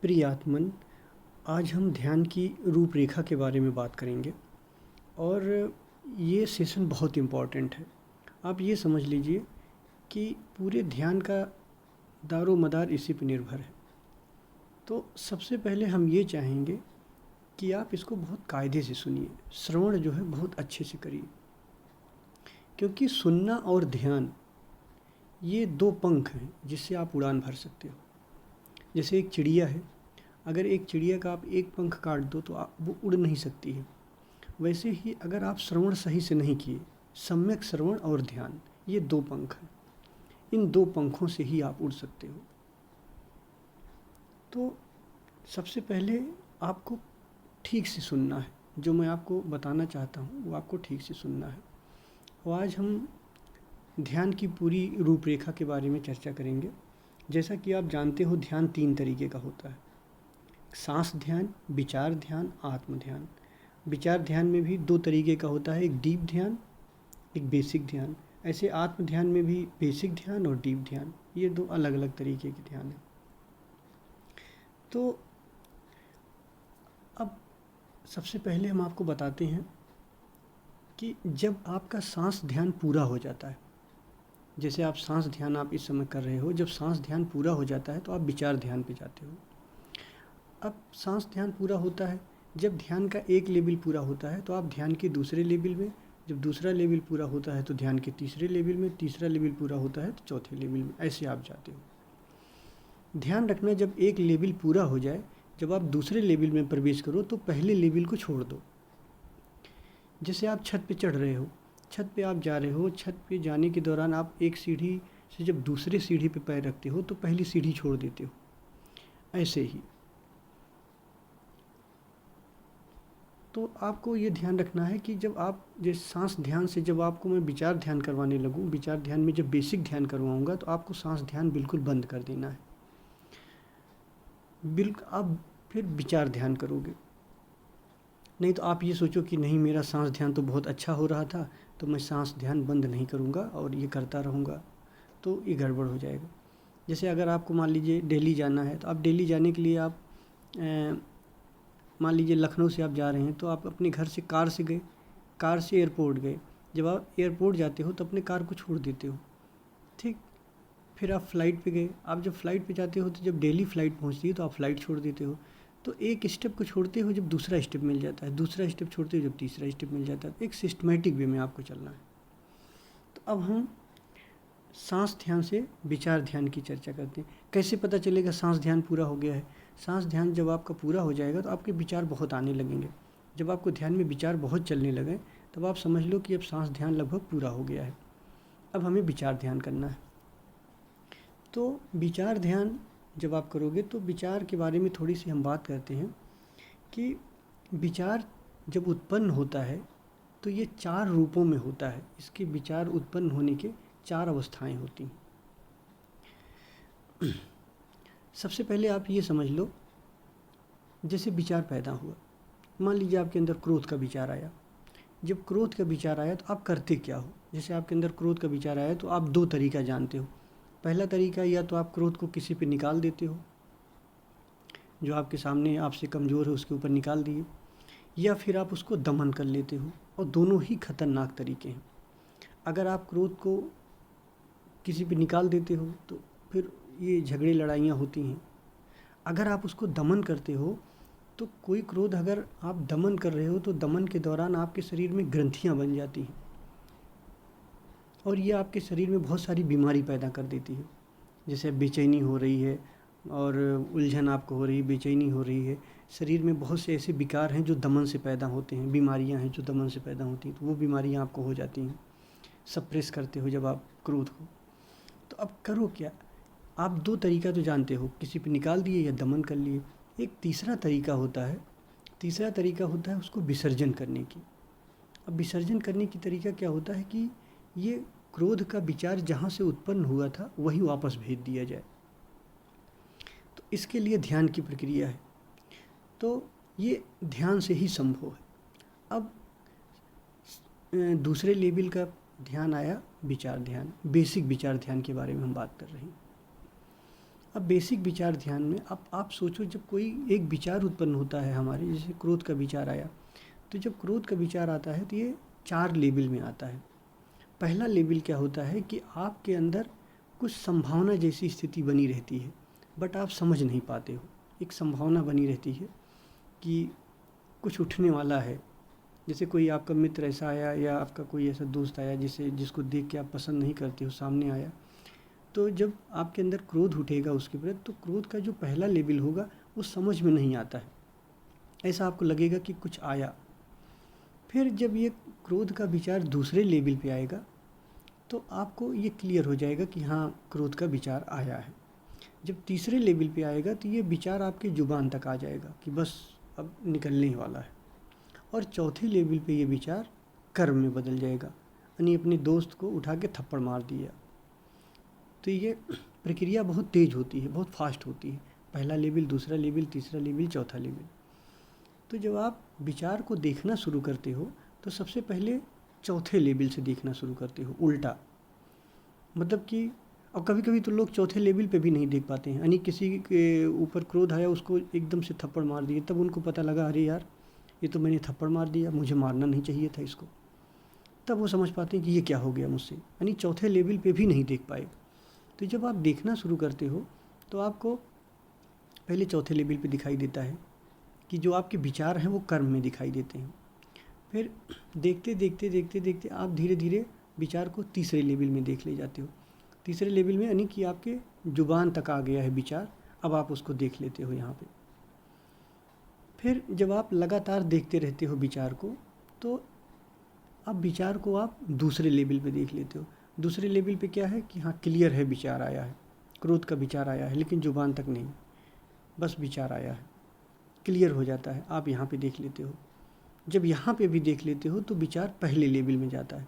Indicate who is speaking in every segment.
Speaker 1: प्रिय आत्मन, आज हम ध्यान की रूपरेखा के बारे में बात करेंगे और ये सेशन बहुत इम्पॉर्टेंट है। आप ये समझ लीजिए कि पूरे ध्यान का दारो मदार इसी पर निर्भर है। तो सबसे पहले हम ये चाहेंगे कि आप इसको बहुत कायदे से सुनिए, श्रवण जो है बहुत अच्छे से करिए, क्योंकि सुनना और ध्यान ये दो पंख हैं जिससे आप उड़ान भर सकते हो। जैसे एक चिड़िया है, अगर एक चिड़िया का आप एक पंख काट दो तो वो उड़ नहीं सकती है। वैसे ही अगर आप श्रवण सही से नहीं किए, सम्यक श्रवण और ध्यान ये दो पंख हैं, इन दो पंखों से ही आप उड़ सकते हो। तो सबसे पहले आपको ठीक से सुनना है, जो मैं आपको बताना चाहता हूँ वो आपको ठीक से सुनना है। और आज हम ध्यान की पूरी रूपरेखा के बारे में चर्चा करेंगे। जैसा कि आप जानते हो, ध्यान 3 तरीके का होता है: सांस ध्यान, विचार ध्यान, आत्म ध्यान। विचार ध्यान में भी 2 तरीके का होता है, एक डीप ध्यान, एक बेसिक ध्यान। ऐसे आत्म ध्यान में भी बेसिक ध्यान और डीप ध्यान, ये 2 अलग अलग तरीके के ध्यान हैं। तो अब सबसे पहले हम आपको बताते हैं कि जब आपका सांस ध्यान पूरा हो जाता है, जैसे आप सांस ध्यान आप इस समय कर रहे हो, जब सांस ध्यान पूरा हो जाता है तो आप विचार ध्यान पे जाते हो। अब सांस ध्यान पूरा होता है, जब ध्यान का एक लेवल पूरा होता है तो आप ध्यान के दूसरे लेवल में, जब दूसरा लेवल पूरा होता है तो ध्यान के तीसरे लेवल में, तीसरा लेवल पूरा होता है तो चौथे लेवल में, ऐसे आप जाते हो। ध्यान रखना, जब एक लेवल पूरा हो जाए, जब आप दूसरे लेवल में प्रवेश करो तो पहले लेवल को छोड़ दो। जैसे आप छत पे चढ़ रहे हो, छत पे आप जा रहे हो, छत पे जाने के दौरान आप एक सीढ़ी से जब दूसरे सीढ़ी पे पैर रखते हो तो पहली सीढ़ी छोड़ देते हो। ऐसे ही तो आपको ये ध्यान रखना है कि जब आप जिस सांस ध्यान से, जब आपको मैं विचार ध्यान करवाने लगूँ, विचार ध्यान में जब बेसिक ध्यान करवाऊँगा तो आपको सांस ध्यान बिल्कुल बंद कर देना है। आप फिर विचार ध्यान करोगे। नहीं तो आप ये सोचो कि नहीं, मेरा सांस ध्यान तो बहुत अच्छा हो रहा था तो मैं सांस ध्यान बंद नहीं करूँगा और ये करता रहूँगा, तो ये गड़बड़ हो जाएगा। जैसे अगर आपको मान लीजिए दिल्ली जाना है, तो आप दिल्ली जाने के लिए आप मान लीजिए लखनऊ से आप जा रहे हैं, तो आप अपने घर से कार से गए, कार से एयरपोर्ट गए। जब आप एयरपोर्ट जाते हो तो अपने कार को छोड़ देते हो, ठीक। फिर आप फ़्लाइट पे गए, आप जब फ़्लाइट पे जाते हो तो जब दिल्ली फ़्लाइट पहुंचती है तो आप फ़्लाइट छोड़ देते हो। तो एक स्टेप को छोड़ते हो जब दूसरा स्टेप मिल जाता है, दूसरा स्टेप छोड़ते हो जब तीसरा स्टेप मिल जाता है। एक सिस्टमेटिक वे में आपको चलना है। तो अब हम सांस ध्यान से विचार ध्यान की चर्चा करते हैं। कैसे पता चलेगा सांस ध्यान पूरा हो गया है? सांस ध्यान जब आपका पूरा हो जाएगा तो आपके विचार बहुत आने लगेंगे। जब आपको ध्यान में विचार बहुत चलने लगे तब आप समझ लो कि अब सांस ध्यान लगभग पूरा हो गया है। अब हमें विचार ध्यान करना है। तो विचार ध्यान जब आप करोगे तो विचार के बारे में थोड़ी सी हम बात करते हैं कि विचार जब उत्पन्न होता है तो ये 4 रूपों में होता है। इसके विचार उत्पन्न होने के 4 अवस्थाएं होती हैं। सबसे पहले आप ये समझ लो, जैसे विचार पैदा हुआ, मान लीजिए आपके अंदर क्रोध का विचार आया। जब क्रोध का विचार आया तो आप करते क्या हो? जैसे आपके अंदर क्रोध का विचार आया तो आप 2 तरीका जानते हो। पहला तरीका, या तो आप क्रोध को किसी पे निकाल देते हो, जो आपके सामने आपसे कमज़ोर है उसके ऊपर निकाल दिए, या फिर आप उसको दमन कर लेते हो। और दोनों ही खतरनाक तरीके हैं। अगर आप क्रोध को किसी पे निकाल देते हो तो फिर ये झगड़े लड़ाइयाँ होती हैं। अगर आप उसको दमन करते हो तो कोई क्रोध अगर आप दमन कर रहे हो तो दमन के दौरान आपके शरीर में ग्रंथियाँ बन जाती हैं और ये आपके शरीर में बहुत सारी बीमारी पैदा कर देती है। जैसे बेचैनी हो रही है और उलझन आपको हो रही है, बेचैनी हो रही है। शरीर में बहुत से ऐसे विकार हैं जो दमन से पैदा होते हैं, बीमारियां हैं जो दमन से पैदा होती हैं, तो वो बीमारियां आपको हो जाती हैं। सप्रेस करते हो जब आप क्रोध को। तो अब करो क्या? आप 2 तरीका तो जानते हो, किसी पे निकाल दिए या दमन कर लिए। एक तीसरा तरीका होता है, उसको विसर्जन करने की। अब विसर्जन करने की तरीका क्या होता है कि ये क्रोध का विचार जहाँ से उत्पन्न हुआ था वहीं वापस भेज दिया जाए। तो इसके लिए ध्यान की प्रक्रिया है। तो ये ध्यान से ही संभव है। अब दूसरे लेवल का ध्यान आया, विचार ध्यान, बेसिक विचार ध्यान के बारे में हम बात कर रहे हैं। अब बेसिक विचार ध्यान में अब आप सोचो, जब कोई एक विचार उत्पन्न होता है हमारे, जैसे क्रोध का विचार आया, तो जब क्रोध का विचार आता है तो ये 4 लेवल में आता है। पहला लेवल क्या होता है कि आपके अंदर कुछ संभावना जैसी स्थिति बनी रहती है, बट आप समझ नहीं पाते हो। एक संभावना बनी रहती है कि कुछ उठने वाला है। जैसे कोई आपका मित्र ऐसा आया या आपका कोई ऐसा दोस्त आया जिसको देख के आप पसंद नहीं करते हो, सामने आया, तो जब आपके अंदर क्रोध उठेगा उसके प्रति, तो क्रोध का जो पहला लेवल होगा वो समझ में नहीं आता है। ऐसा आपको लगेगा कि कुछ आया। फिर जब ये क्रोध का विचार दूसरे लेवल पे आएगा तो आपको ये क्लियर हो जाएगा कि हाँ, क्रोध का विचार आया है। जब तीसरे लेवल पे आएगा तो ये विचार आपके जुबान तक आ जाएगा कि बस अब निकलने ही वाला है। और चौथे लेवल पे ये विचार कर्म में बदल जाएगा, यानी अपने दोस्त को उठा के थप्पड़ मार दिया। तो ये प्रक्रिया बहुत तेज़ होती है, बहुत फास्ट होती है। पहला लेवल, दूसरा लेवल, तीसरा लेवल, चौथा लेवल। तो जब आप विचार को देखना शुरू करते हो तो सबसे पहले चौथे लेवल से देखना शुरू करते हो, उल्टा। मतलब कि और कभी कभी तो लोग चौथे लेवल पे भी नहीं देख पाते हैं, यानी किसी के ऊपर क्रोध आया, उसको एकदम से थप्पड़ मार दिए, तब उनको पता लगा अरे यार, ये तो मैंने थप्पड़ मार दिया, मुझे मारना नहीं चाहिए था इसको। तब वो समझ पाते हैं कि ये क्या हो गया मुझसे, यानी चौथे लेवल पे भी नहीं देख पाए। तो जब आप देखना शुरू करते हो तो आपको पहले चौथे लेवल पे दिखाई देता है कि जो आपके विचार हैं वो कर्म में दिखाई देते हैं। फिर देखते देखते देखते देखते आप धीरे धीरे विचार को तीसरे लेवल में देख ले जाते हो। तीसरे लेवल में यानी कि आपके जुबान तक आ गया है विचार, अब आप उसको देख लेते हो यहाँ पे। फिर जब आप लगातार देखते रहते हो विचार को, तो अब विचार को आप दूसरे लेवल पे देख लेते हो। दूसरे लेवल पे क्या है कि हाँ, क्लियर है, विचार आया है, क्रोध का विचार आया है, लेकिन जुबान तक नहीं, बस विचार आया है, क्लियर हो जाता है, आप यहाँ पे देख लेते हो। जब यहाँ पे भी देख लेते हो तो विचार पहले लेवल में जाता है।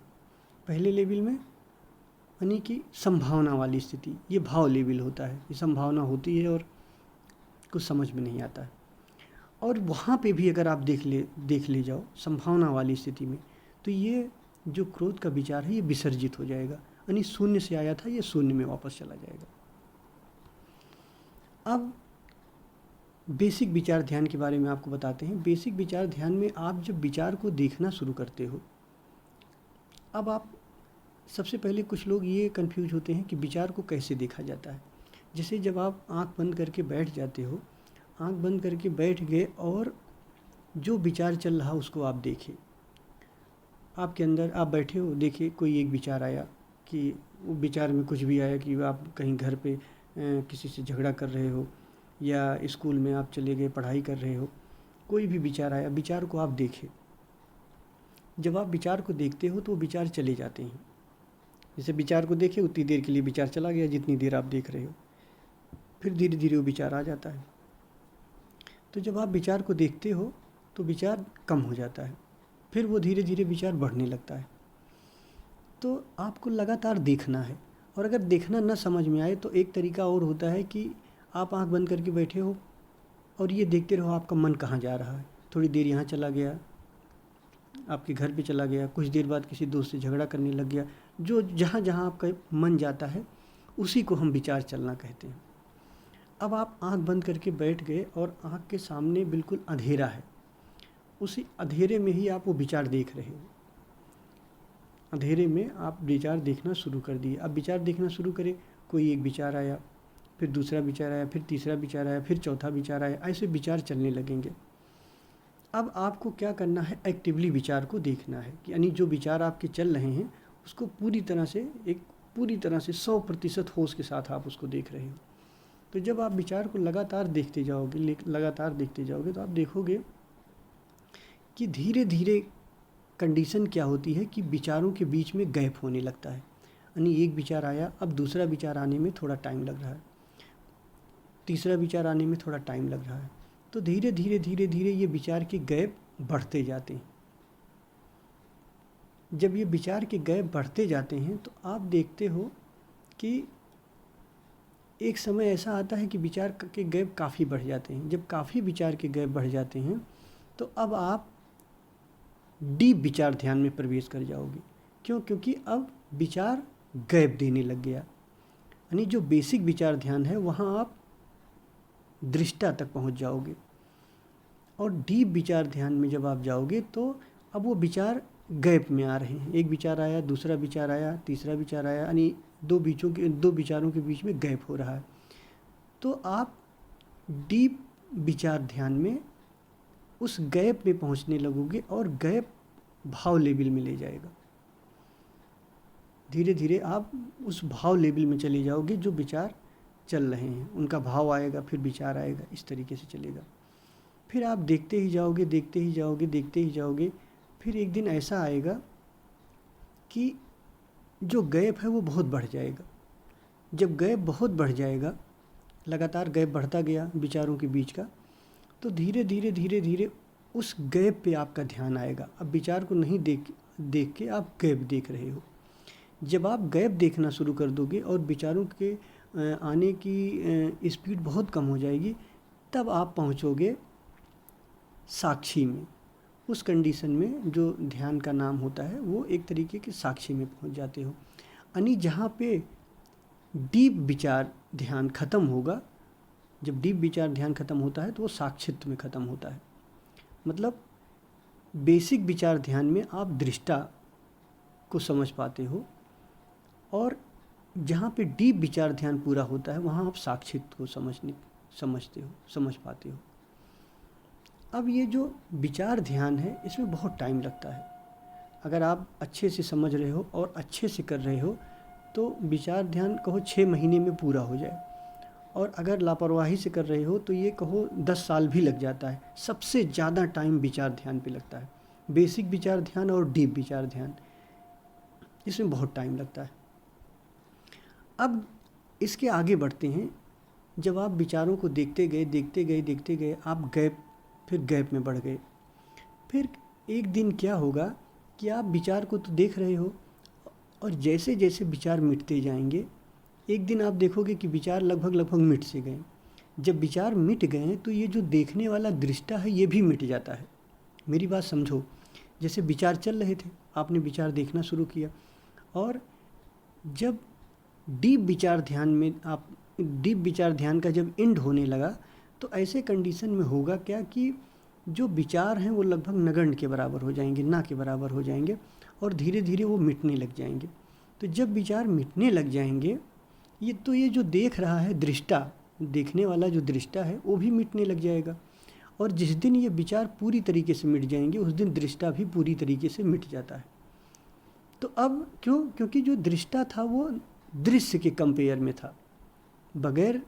Speaker 1: पहले लेवल में यानी कि संभावना वाली स्थिति, ये भाव लेवल होता है, ये संभावना होती है और कुछ समझ में नहीं आता है। और वहाँ पे भी अगर आप देख ले जाओ संभावना वाली स्थिति में, तो ये जो क्रोध का विचार है ये विसर्जित हो जाएगा, यानी शून्य से आया था ये शून्य में वापस चला जाएगा। अब बेसिक विचार ध्यान के बारे में आपको बताते हैं। बेसिक विचार ध्यान में आप जब विचार को देखना शुरू करते हो, अब आप सबसे पहले कुछ लोग ये कंफ्यूज होते हैं कि विचार को कैसे देखा जाता है। जैसे जब आप आंख बंद करके बैठ जाते हो, आंख बंद करके बैठ गए और जो विचार चल रहा उसको आप देखें। आपके अंदर आप बैठे हो, देखिए कोई एक विचार आया कि वो विचार में कुछ भी आया कि आप कहीं घर पे किसी से झगड़ा कर रहे हो या स्कूल में आप चले गए पढ़ाई कर रहे हो, कोई भी विचार आया, विचार को आप देखें। जब आप विचार को देखते हो तो वो विचार चले जाते हैं। जैसे विचार को देखे, उतनी देर के लिए विचार चला गया जितनी देर आप देख रहे हो, फिर धीरे धीरे वो विचार आ जाता है। तो जब आप विचार को देखते हो तो विचार कम हो जाता है, फिर वो धीरे धीरे विचार बढ़ने लगता है। तो आपको लगातार देखना है। और अगर देखना न समझ में आए तो एक तरीका और होता है कि आप आंख बंद करके बैठे हो और ये देखते रहो आपका मन कहाँ जा रहा है। थोड़ी देर यहाँ चला गया, आपके घर पे चला गया, कुछ देर बाद किसी दोस्त से झगड़ा करने लग गया। जो जहाँ जहाँ आपका मन जाता है उसी को हम विचार चलना कहते हैं। अब आप आंख बंद करके बैठ गए और आंख के सामने बिल्कुल अंधेरा है, उसी अंधेरे में ही आप वो विचार देख रहे हो। अंधेरे में आप विचार देखना शुरू कर दिए। अब विचार देखना शुरू करें, कोई एक विचार आया, फिर दूसरा विचार आया, फिर तीसरा विचार आया, फिर चौथा विचार आया, ऐसे विचार चलने लगेंगे। अब आपको क्या करना है, एक्टिवली विचार को देखना है कि यानी जो विचार आपके चल रहे हैं उसको पूरी तरह से 100% होश के साथ आप उसको देख रहे हो। तो जब आप विचार को लगातार देखते जाओगे तो आप देखोगे कि धीरे धीरे कंडीशन क्या होती है कि विचारों के बीच में गैप होने लगता है। यानी एक विचार आया, अब दूसरा विचार आने में थोड़ा टाइम लग रहा है, तीसरा विचार आने में थोड़ा टाइम लग रहा है। तो धीरे धीरे ये विचार के गैप बढ़ते जाते हैं। जब ये विचार के गैप बढ़ते जाते हैं तो आप देखते हो कि एक समय ऐसा आता है कि विचार के गैप काफ़ी बढ़ जाते हैं। जब काफ़ी विचार के गैप बढ़ जाते हैं तो अब आप डीप विचार ध्यान में प्रवेश कर जाओगे। क्यों? क्योंकि अब विचार गैप देने लग गया। यानी जो बेसिक विचार ध्यान है वहाँ आप दृष्टा तक पहुंच जाओगे। और डीप विचार ध्यान में जब आप जाओगे तो अब वो विचार गैप में आ रहे हैं, एक विचार आया, दूसरा विचार आया, तीसरा विचार आया, यानी दो विचारों के बीच में गैप हो रहा है। तो आप डीप विचार ध्यान में उस गैप में पहुंचने लगोगे और गैप भाव लेवल में ले जाएगा। धीरे धीरे आप उस भाव लेवल में चले जाओगे जो विचार चल रहे हैं, उनका भाव आएगा, फिर विचार आएगा, इस तरीके से चलेगा। फिर आप देखते ही जाओगे, देखते ही जाओगे, देखते ही जाओगे। फिर एक दिन ऐसा आएगा कि जो गैप है वो बहुत बढ़ जाएगा। जब गैप बहुत बढ़ जाएगा, लगातार गैप बढ़ता गया विचारों के बीच का, तो धीरे धीरे धीरे धीरे उस गैप पे आपका ध्यान आएगा। अब विचार को नहीं देख के आप गैप देख रहे हो। जब आप गैप देखना शुरू कर दोगे और विचारों के आने की स्पीड बहुत कम हो जाएगी, तब आप पहुंचोगे साक्षी में। उस कंडीशन में जो ध्यान का नाम होता है वो एक तरीके के साक्षी में पहुंच जाते हो। यानी जहाँ पे डीप विचार ध्यान ख़त्म होगा, जब डीप विचार ध्यान ख़त्म होता है तो वो साक्षित्व में ख़त्म होता है। मतलब बेसिक विचार ध्यान में आप दृष्टा को समझ पाते हो, और जहाँ पे डीप विचार ध्यान पूरा होता है वहाँ आप साक्षित्व को समझ पाते हो। अब ये जो विचार ध्यान है इसमें बहुत टाइम लगता है। अगर आप अच्छे से समझ रहे हो और अच्छे से कर रहे हो तो विचार ध्यान कहो 6 महीने में पूरा हो जाए, और अगर लापरवाही से कर रहे हो तो ये कहो 10 साल भी लग जाता है। सबसे ज़्यादा टाइम विचार ध्यान पे लगता है। बेसिक विचार ध्यान और डीप विचार ध्यान, इसमें बहुत टाइम लगता है। अब इसके आगे बढ़ते हैं। जब आप विचारों को देखते गए आप फिर गैप में बढ़ गए। फिर एक दिन क्या होगा कि आप विचार को तो देख रहे हो, और जैसे जैसे विचार मिटते जाएंगे, एक दिन आप देखोगे कि विचार लगभग मिट से गए। जब विचार मिट गए तो ये जो देखने वाला दृष्टा है ये भी मिट जाता है। मेरी बात समझो, जैसे विचार चल रहे थे, आपने विचार देखना शुरू किया, और जब डीप विचार ध्यान का जब एंड होने लगा तो ऐसे कंडीशन में होगा क्या कि जो विचार हैं वो लगभग नगण्य के बराबर हो जाएंगे, ना के बराबर हो जाएंगे, और धीरे धीरे वो मिटने लग जाएंगे। तो जब विचार मिटने लग जाएंगे, ये जो देख रहा है दृष्टा, देखने वाला जो दृष्टा है वो भी मिटने लग जाएगा। और जिस दिन ये विचार पूरी तरीके से मिट जाएंगे उस दिन दृष्टा भी पूरी तरीके से मिट जाता है। तो अब क्योंकि जो दृष्टा था वो दृश्य के कंपेयर में था, बगैर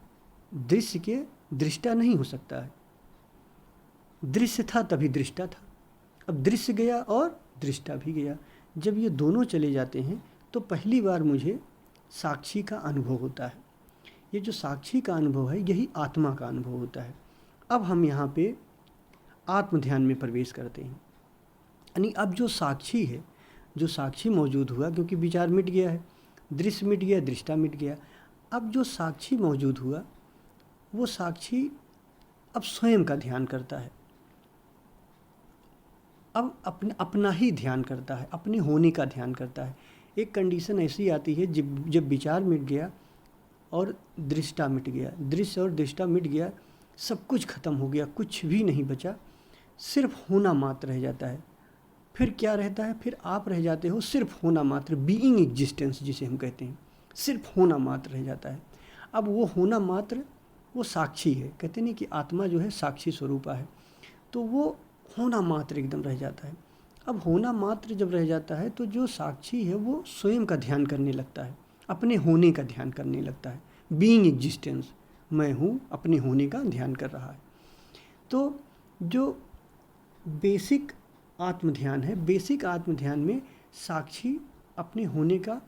Speaker 1: दृश्य के दृष्टा नहीं हो सकता है। दृश्य था तभी दृष्टा था। अब दृश्य गया और दृष्टा भी गया। जब ये दोनों चले जाते हैं तो पहली बार मुझे साक्षी का अनुभव होता है। ये जो साक्षी का अनुभव है यही आत्मा का अनुभव होता है। अब हम यहाँ पे आत्म ध्यान में प्रवेश करते हैं। यानी अब जो साक्षी है, जो साक्षी मौजूद हुआ, क्योंकि विचार मिट गया है, दृश्य मिट गया, दृष्टा मिट गया, अब जो साक्षी मौजूद हुआ वो साक्षी अब स्वयं का ध्यान करता है। अब अपना ही ध्यान करता है, अपने होने का ध्यान करता है। एक कंडीशन ऐसी आती है जब विचार मिट गया और दृष्टा मिट गया, दृश्य और दृष्टा मिट गया, सब कुछ खत्म हो गया, कुछ भी नहीं बचा, सिर्फ होना मात्र रह जाता है। फिर क्या रहता है? फिर आप रह जाते हो सिर्फ होना मात्र, बीइंग एग्जिस्टेंस जिसे हम कहते हैं, सिर्फ होना मात्र रह जाता है। अब वो होना मात्र वो साक्षी है। कहते नहीं कि आत्मा जो है साक्षी स्वरूपा है, तो वो होना मात्र एकदम रह जाता है। अब होना मात्र जब रह जाता है तो जो साक्षी है वो स्वयं का ध्यान करने लगता है, अपने होने का ध्यान करने लगता है। बीइंग एग्जिस्टेंस, मैं हूँ, अपने होने का ध्यान कर रहा है। तो जो बेसिक आत्म ध्यान है, बेसिक आत्म ध्यान में साक्षी अपने होने का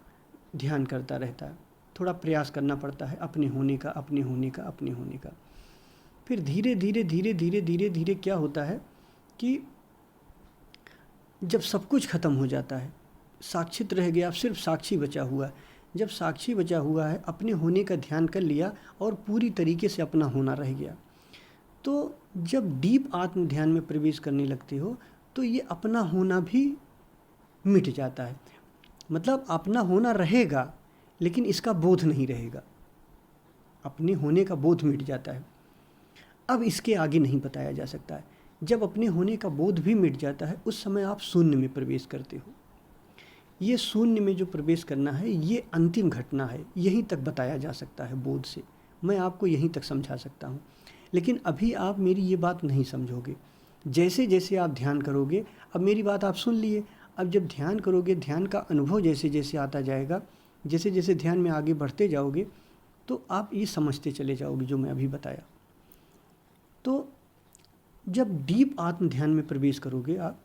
Speaker 1: ध्यान करता रहता है। थोड़ा प्रयास करना पड़ता है अपने होने का, अपने होने का, अपने होने का। फिर धीरे धीरे धीरे धीरे धीरे धीरे क्या होता है कि जब सब कुछ खत्म हो जाता है, साक्षित रह गया, सिर्फ साक्षी बचा हुआ है। जब साक्षी बचा हुआ है, अपने होने का ध्यान कर लिया और पूरी तरीके से अपना होना रह गया, तो जब डीप आत्म ध्यान में प्रवेश करने लगते हो तो ये अपना होना भी मिट जाता है। मतलब अपना होना रहेगा लेकिन इसका बोध नहीं रहेगा, अपने होने का बोध मिट जाता है। अब इसके आगे नहीं बताया जा सकता है। जब अपने होने का बोध भी मिट जाता है, उस समय आप शून्य में प्रवेश करते हो। ये शून्य में जो प्रवेश करना है, ये अंतिम घटना है। यहीं तक बताया जा सकता है बोध से। मैं आपको यहीं तक समझा सकता हूँ, लेकिन अभी आप मेरी ये बात नहीं समझोगे। जैसे जैसे आप ध्यान करोगे, अब मेरी बात आप सुन लिए, अब जब ध्यान करोगे, ध्यान का अनुभव जैसे जैसे आता जाएगा, जैसे जैसे ध्यान में आगे बढ़ते जाओगे, तो आप ये समझते चले जाओगे जो मैं अभी बताया। तो जब डीप आत्म ध्यान में प्रवेश करोगे आप,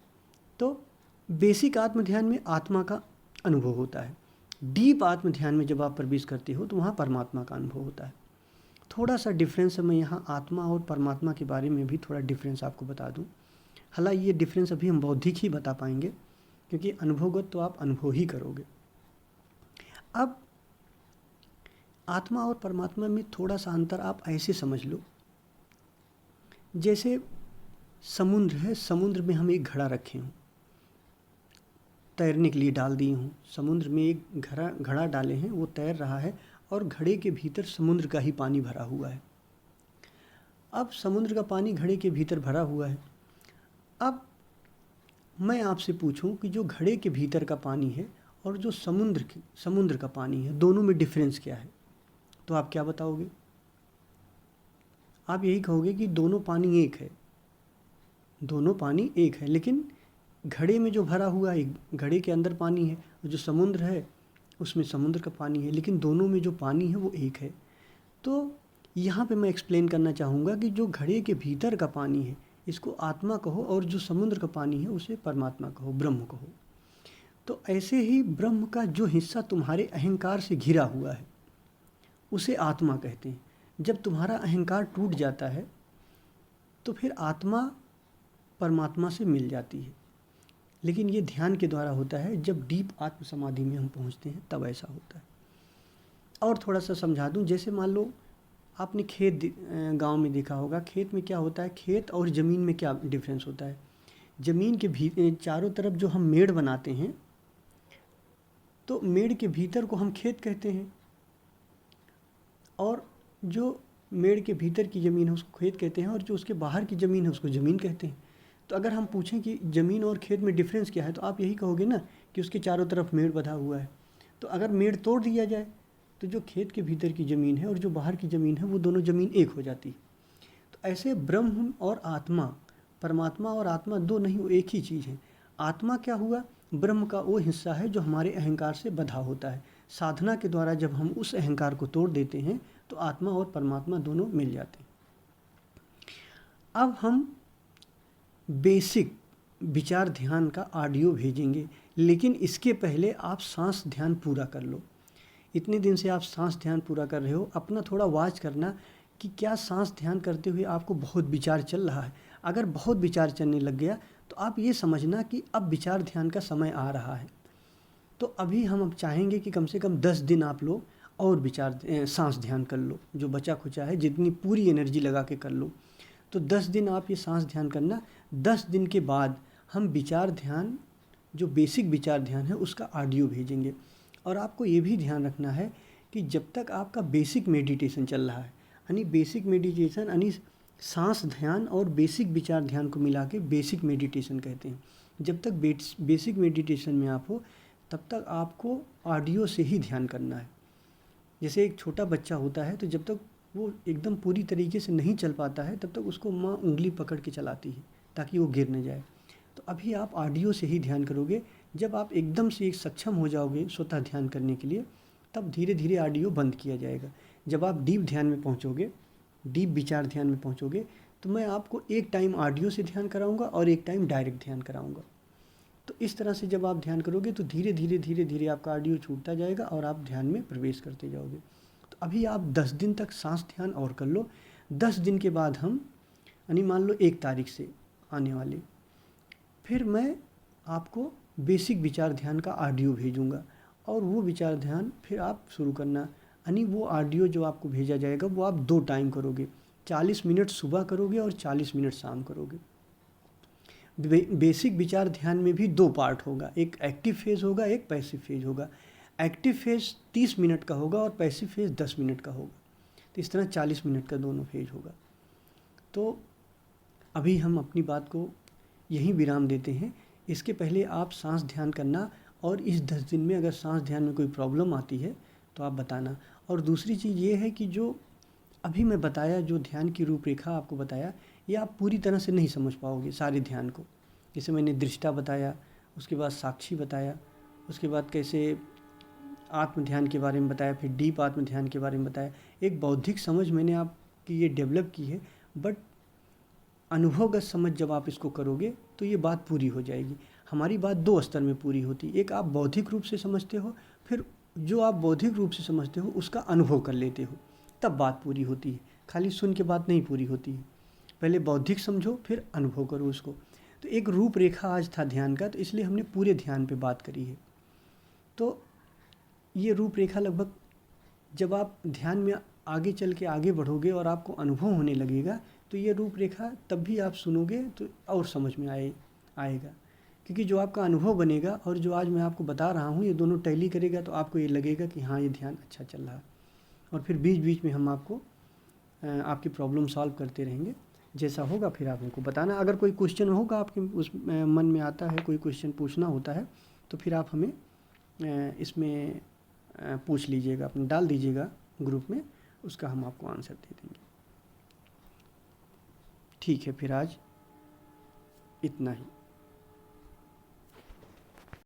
Speaker 1: तो बेसिक आत्म ध्यान में आत्मा का अनुभव होता है। डीप आत्म ध्यान में जब आप प्रवेश करते हो, तो वहाँ परमात्मा का अनुभव होता है। थोड़ा सा डिफरेंस है, मैं यहाँ आत्मा और परमात्मा के बारे में भी थोड़ा डिफरेंस आपको बता दूँ। हालांकि ये डिफरेंस अभी हम बौद्धिक ही बता पाएंगे, क्योंकि अनुभवगत तो आप अनुभव ही करोगे। अब आत्मा और परमात्मा में थोड़ा सा अंतर आप ऐसे समझ लो, जैसे समुद्र है, समुद्र में हम एक घड़ा रखे हों, तैरने के लिए डाल दिए हूँ। समुद्र में एक घड़ा डाले हैं, वो तैर रहा है, और घड़े के भीतर समुद्र का ही पानी भरा हुआ है। अब समुद्र का पानी घड़े के भीतर भरा हुआ है। अब मैं आपसे पूछूं कि जो घड़े के भीतर का पानी है और जो समुद्र का पानी है, दोनों में डिफरेंस क्या है, तो आप क्या बताओगे? आप यही कहोगे कि दोनों पानी एक है, दोनों पानी एक है, लेकिन घड़े में जो भरा हुआ है, घड़े के अंदर पानी है, और जो समुद्र है उसमें समुद्र का पानी है, लेकिन दोनों में जो पानी है वो एक है। तो यहाँ पे मैं एक्सप्लेन करना चाहूँगा कि जो घड़े के भीतर का पानी है, इसको आत्मा कहो, और जो समुद्र का पानी है उसे परमात्मा कहो, ब्रह्म कहो। तो ऐसे ही ब्रह्म का जो हिस्सा तुम्हारे अहंकार से घिरा हुआ है, उसे आत्मा कहते हैं। जब तुम्हारा अहंकार टूट जाता है, तो फिर आत्मा परमात्मा से मिल जाती है। लेकिन ये ध्यान के द्वारा होता है। जब डीप आत्म समाधि में हम पहुंचते हैं, तब ऐसा होता है। और थोड़ा सा समझा दूं, जैसे मान लो आपने खेत गांव में देखा होगा, खेत में क्या होता है, खेत और ज़मीन में क्या डिफरेंस होता है। ज़मीन के चारों तरफ जो हम मेड़ बनाते हैं, तो मेड़ के भीतर को हम खेत कहते हैं, और जो मेड़ के भीतर की ज़मीन है उसको खेत कहते हैं, और जो उसके बाहर की ज़मीन है उसको ज़मीन कहते हैं। तो अगर हम पूछें कि ज़मीन और खेत में डिफरेंस क्या है, तो आप यही कहोगे ना कि उसके चारों तरफ मेड़ बंधा हुआ है। तो अगर मेड़ तोड़ दिया जाए, तो जो खेत के भीतर की ज़मीन है और जो बाहर की ज़मीन है, वो दोनों ज़मीन एक हो जाती है। तो ऐसे ब्रह्म और आत्मा, परमात्मा और आत्मा दो नहीं, वो एक ही चीज़ है। आत्मा क्या हुआ? ब्रह्म का वो हिस्सा है जो हमारे अहंकार से बंधा होता है। साधना के द्वारा जब हम उस अहंकार को तोड़ देते हैं, तो आत्मा और परमात्मा दोनों मिल जाते हैं। अब हम बेसिक विचार ध्यान का ऑडियो भेजेंगे, लेकिन इसके पहले आप सांस ध्यान पूरा कर लो। इतने दिन से आप सांस ध्यान पूरा कर रहे हो, अपना थोड़ा वॉच करना कि क्या सांस ध्यान करते हुए आपको बहुत विचार चल रहा है। अगर बहुत विचार चलने लग गया, तो आप ये समझना कि अब विचार ध्यान का समय आ रहा है। तो अभी हम अब चाहेंगे कि कम से कम 10 दिन आप लोग और सांस ध्यान कर लो, जो बचा खुचा है, जितनी पूरी एनर्जी लगा के कर लो। तो 10 दिन आप ये सांस ध्यान करना। 10 दिन के बाद हम विचार ध्यान, जो बेसिक विचार ध्यान है, उसका ऑडियो भेजेंगे। और आपको ये भी ध्यान रखना है कि जब तक आपका बेसिक मेडिटेशन चल रहा है, यानी बेसिक मेडिटेशन यानी सांस ध्यान और बेसिक विचार ध्यान को मिला के बेसिक मेडिटेशन कहते हैं। जब तक बेसिक मेडिटेशन में आप हो, तब तक आपको ऑडियो से ही ध्यान करना है। जैसे एक छोटा बच्चा होता है, तो जब तक वो एकदम पूरी तरीके से नहीं चल पाता है, तब तक उसको माँ उंगली पकड़ के चलाती है ताकि वो गिर न जाए। तो अभी आप ऑडियो से ही ध्यान करोगे। जब आप एकदम से एक सक्षम हो जाओगे स्वतः ध्यान करने के लिए, तब धीरे धीरे ऑडियो बंद किया जाएगा। जब आप डीप ध्यान में पहुँचोगे, डीप विचार ध्यान में पहुँचोगे, तो मैं आपको एक टाइम ऑडियो से ध्यान कराऊँगा और एक टाइम डायरेक्ट ध्यान कराऊँगा। तो इस तरह से जब आप ध्यान करोगे, तो धीरे धीरे आपका ऑडियो छूटता जाएगा और आप ध्यान में प्रवेश करते जाओगे। तो अभी आप 10 दिन तक सांस ध्यान और कर लो। 10 दिन के बाद हम, यानी मान लो 1 तारीख से आने वाले, फिर मैं आपको बेसिक विचार ध्यान का ऑडियो भेजूँगा, और वो विचार ध्यान फिर आप शुरू करना। यानी वो ऑडियो जो आपको भेजा जाएगा, वो आप 2 टाइम करोगे, 40 मिनट सुबह करोगे और 40 मिनट शाम करोगे। बेसिक विचार ध्यान में भी 2 पार्ट होगा, एक एक्टिव फेज़ होगा, एक पैसिव फेज़ होगा। एक्टिव फेज़ 30 मिनट का होगा और पैसिव फेज़ 10 मिनट का होगा। तो इस तरह 40 मिनट का दोनों फेज़ होगा। तो अभी हम अपनी बात को यहीं विराम देते हैं। इसके पहले आप सांस ध्यान करना, और इस 10 दिन में अगर सांस ध्यान में कोई प्रॉब्लम आती है तो आप बताना। और दूसरी चीज़ ये है कि जो अभी मैं बताया, जो ध्यान की रूपरेखा आपको बताया, ये आप पूरी तरह से नहीं समझ पाओगे सारे ध्यान को। जैसे मैंने दृष्टा बताया, उसके बाद साक्षी बताया, उसके बाद कैसे आत्म ध्यान के बारे में बताया, फिर डीप आत्म ध्यान के बारे में बताया। एक बौद्धिक समझ मैंने आपकी ये डेवलप की है, बट अनुभवगत समझ जब आप इसको करोगे तो ये बात पूरी हो जाएगी। हमारी बात 2 स्तर में पूरी होती है। एक आप बौद्धिक रूप से समझते हो, फिर जो आप बौद्धिक रूप से समझते हो उसका अनुभव कर लेते हो, तब बात पूरी होती है। खाली सुन के बात नहीं पूरी होती है, पहले बौद्धिक समझो फिर अनुभव करो उसको। तो एक रूपरेखा आज था ध्यान का, तो इसलिए हमने पूरे ध्यान पे बात करी है। तो ये रूपरेखा लगभग जब आप ध्यान में आगे चल के आगे बढ़ोगे और आपको अनुभव होने लगेगा, तो ये रूपरेखा तब भी आप सुनोगे तो और समझ में आएगा। क्योंकि जो आपका अनुभव बनेगा और जो आज मैं आपको बता रहा हूँ, ये दोनों टैली करेगा, तो आपको ये लगेगा कि हाँ, ये ध्यान अच्छा चल रहा है। और फिर बीच बीच में हम आपको आपकी प्रॉब्लम सॉल्व करते रहेंगे। जैसा होगा फिर आप हमको बताना। अगर कोई क्वेश्चन होगा आपके उस मन में आता है, कोई क्वेश्चन पूछना होता है, तो फिर आप हमें इसमें पूछ लीजिएगा, अपने डाल दीजिएगा ग्रुप में, उसका हम आपको आंसर दे देंगे। ठीक है, फिर आज इतना ही।